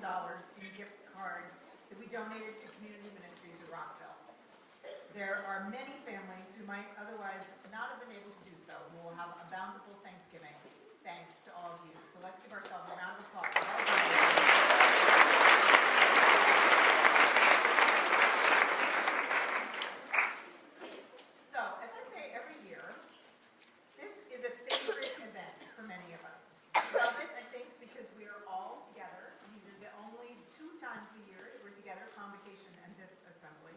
in gift cards that we donated to community ministries in Rockville. There are many families who might otherwise not have been able to do so who will have a bountiful Thanksgiving. Thanks to all of you. So let's give ourselves a round of applause. So, as I say every year, this is a favorite event for many of us. We love it, I think, because we are all together. These are the only 2 times a year that we're together, Convocation and this assembly.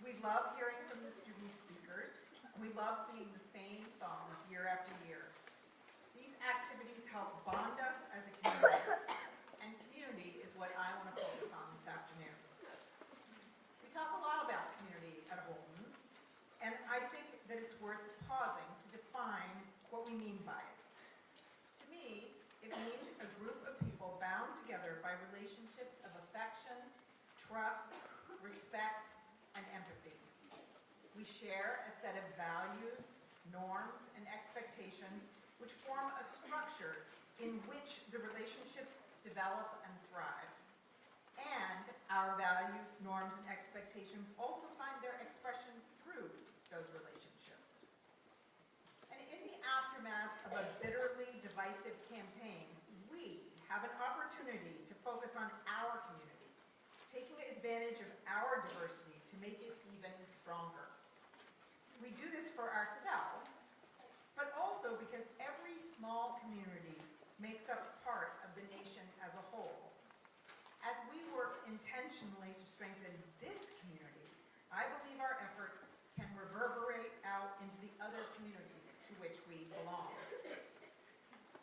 We love hearing from the student speakers. We love singing the same songs year after year. These activities help bond us as a community, and community is what I want to focus on this afternoon. We talk a lot about community at Holton, and I think that it's worth pausing to define what we mean by it. To me, it means a group of people bound together by relationships of affection, trust, respect, and empathy. We share a set of values, norms, and expectations which form a structure in which the relationships develop and thrive. And our values, norms, and expectations also find their expression through those relationships. And in the aftermath of a bitterly divisive campaign, we have an opportunity to focus on our community, taking advantage of our diversity to make it even stronger. We do this for ourselves, but also because every small community makes up part of the nation as a whole. As we work intentionally to strengthen this community, I believe our efforts can reverberate out into the other communities to which we belong.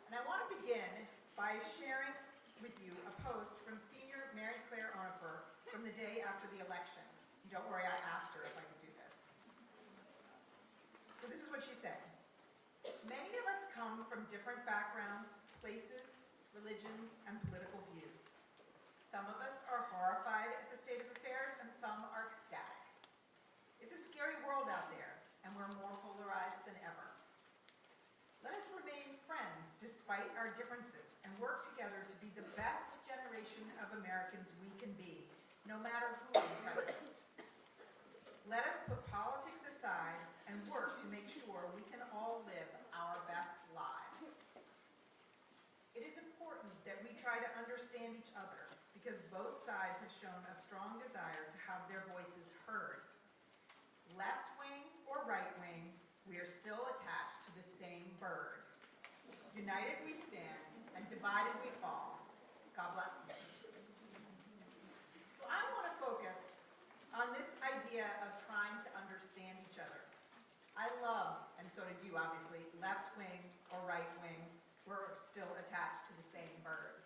And I want to begin by sharing with you a post from Senior Mary Claire Onifer from the day after the election. Don't worry, I asked her if I could do this. So this is what she said. Many of us come from different backgrounds, places, religions, and political views. Some of us are horrified at the state of affairs, and some are ecstatic. It's a scary world out there, and we're more polarized than ever. Let us remain friends despite our differences and work together to be the best generation of Americans we can be, no matter who is president. Let us put politics aside and work to make sure we can all live our best lives. It is important that we try to understand each other because both sides have shown a strong desire to have their voices heard. Left wing or right wing, we are still attached to the same bird. United we stand, and divided we fall. God bless. So I want to focus on this idea of trying to understand each other. I love, and so did you obviously, left wing or right wing, we're still attached to the same bird.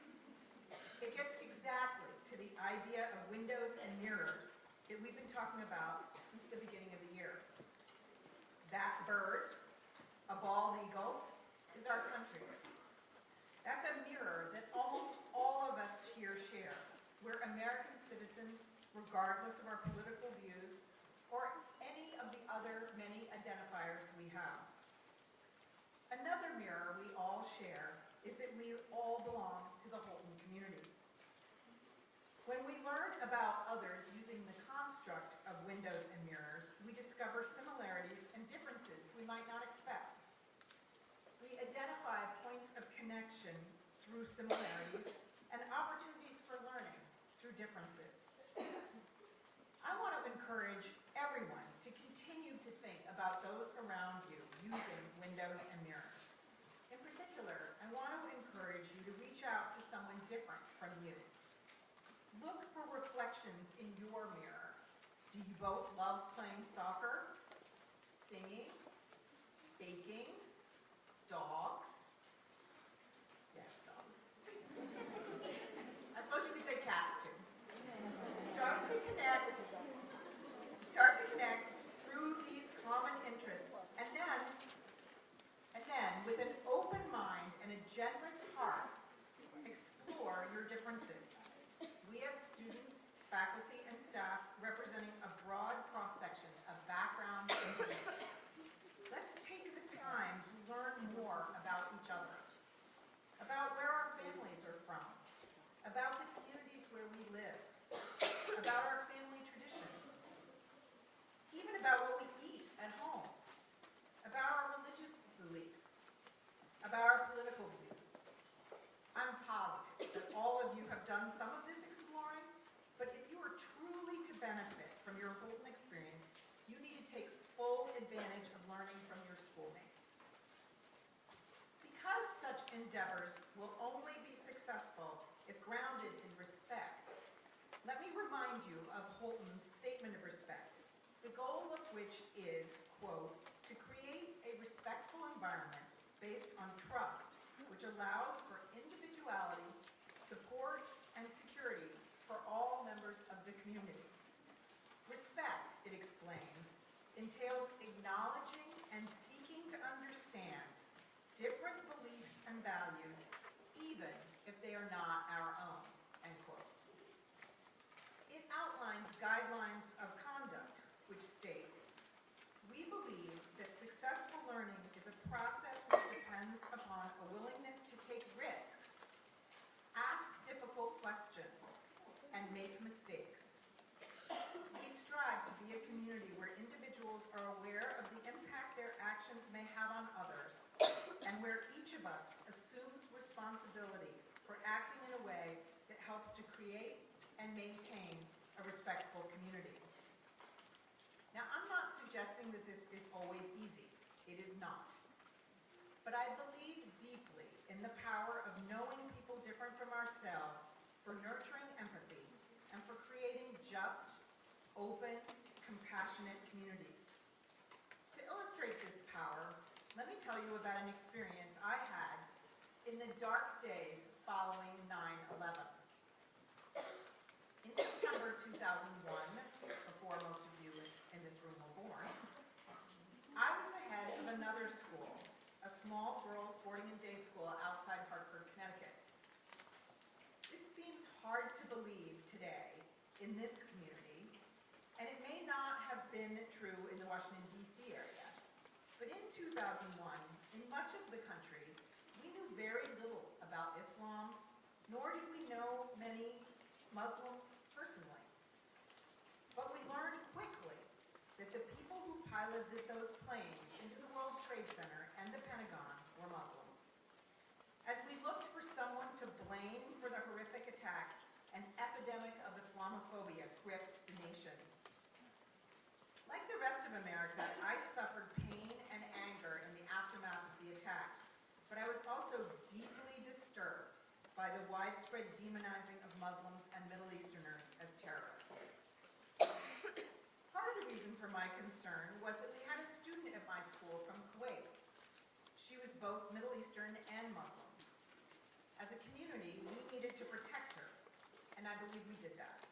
It gets exactly to the idea of windows and mirrors that we've been talking about since the beginning of the year. That bird, a bald eagle, is our country. That's a mirror that almost all of us here share. We're American citizens, regardless of our political views or any of the other many identifiers we have. Another mirror we all share is that we all belong to the Holton community. When we learn about others using the construct of windows and mirrors, we discover similarities and differences we might not expect. We identify points of connection through similarities and opportunities for learning through differences. I want to encourage everyone to continue to think about those around you using windows and mirrors. In particular, I want to encourage you to reach out to someone different from you. Look for reflections in your mirror. Do you both love playing soccer, singing, baking, dogs? Yes, dogs. I suppose you could say cats too. Start to connect through these common interests, and then, with an open mind and a generous heart, explore your differences. We have students, faculty, and staff representing a broad cross-section of backgrounds and beliefs. Let's take the time to learn more about done some of this exploring, but if you are truly to benefit from your Holton experience, you need to take full advantage of learning from your schoolmates. Because such endeavors will only be successful if grounded in respect, let me remind you of Holton's statement of respect, the goal of which is, quote, to create a respectful environment based on trust, which allows for individuality, support, and security for all members of the community. Respect, it explains, entails acknowledging and seeking to understand different beliefs and values, even if they are not our own, end quote. It outlines guidelines of conduct, which state, we believe that successful learning is a process which depends upon a willingness to take risks, ask difficult questions, and make mistakes. We strive to be a community where individuals are aware of the impact their actions may have on others, and where each of us assumes responsibility for acting in a way that helps to create and maintain a respectful community. Now, I'm not suggesting that this is always easy. It is not. But I believe deeply in the power of knowing people different from ourselves for nurturing empathy and for creating just, open, compassionate communities. To illustrate this power, let me tell you about an experience I had in the dark days following 9/11. In September 2001, before most of you in this room were born, I was the head of another school, a small girls' boarding and day school outside Hartford, Connecticut. This seems hard to believe today in this community, and it may not have been true in the Washington, D.C. area. But in 2001, in much of the country, we knew very little about Islam, nor did we know many Muslims personally. But we learned quickly that the people who piloted those planes into the World Trade Center and the Pentagon were Muslims. As we looked for someone to blame for the horrific attacks, an epidemic of Islamophobia gripped the nation. Like the rest of America, I suffered pain and anger in the aftermath of the attacks, but I was also deeply disturbed by the widespread demonizing of Muslims and Middle Easterners as terrorists. Part of the reason for my concern was that we had a student at my school from Kuwait. She was both Middle Eastern and Muslim. As a community, we needed to protect her, and I believe we did that.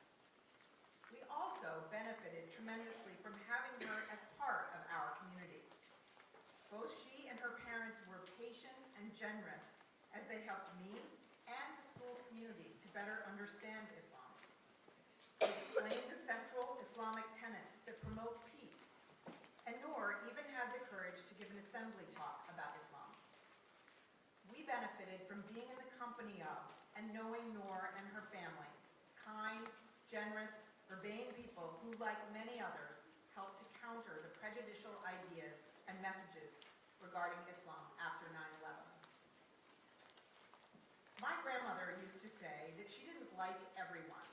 We also benefited tremendously from having her as part of our community. Both she and her parents were patient and generous as they helped me and the school community to better understand Islam. They explained the central Islamic tenets that promote peace, and Noor even had the courage to give an assembly talk about Islam. We benefited from being in the company of and knowing Noor and her family, kind, generous, urbane people who, like many others, helped to counter the prejudicial ideas and messages regarding Islam after 9/11. My grandmother used to say that she didn't like everyone,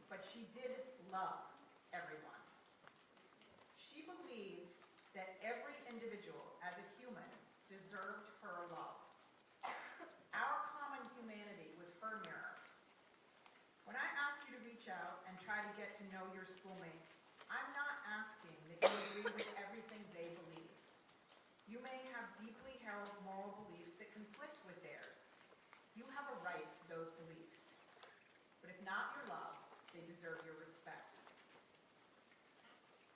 but she did love everyone. She believed that every individual, as a human, deserved her love. Our common humanity was her mirror. When I ask you to reach out and try to get to know your schoolmates, I'm not asking that you agree with everything they believe. You may have deeply held moral beliefs that conflict with theirs. You have a right to those beliefs. But if not your love, they deserve your respect.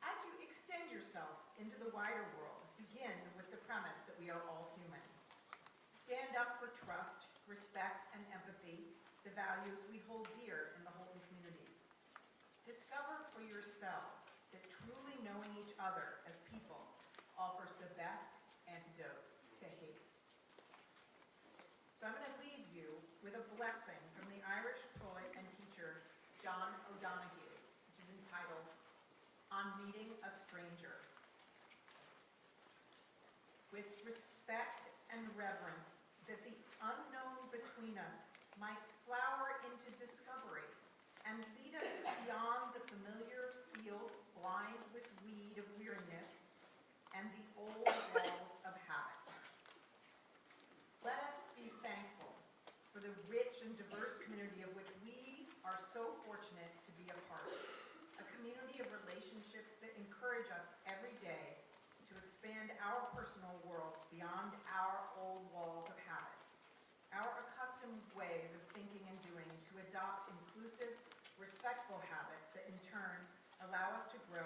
As you extend yourself into the wider world, begin with the premise that we are all human. Stand up for trust, respect, and empathy, the values we hold dear in the Holton community. Discover for yourselves that truly knowing each other as people offers the best antidote to hate. So I'm going to leave you with a blessing from the Irish poet and teacher John O'Donoghue, which is entitled, On Meeting a Stranger. With respect and reverence, that the unknown between us might flower into discovery and lead us beyond the familiar field lined with weed of weariness and the old walls of habit. Let us be thankful for the rich and diverse community of which we are so fortunate to be a part of. A community of relationships that encourage us every day to expand our personal worlds beyond our old walls of habit, our accustomed ways of thinking and doing, to adopt inclusive, respectful habits that in turn allow us to grow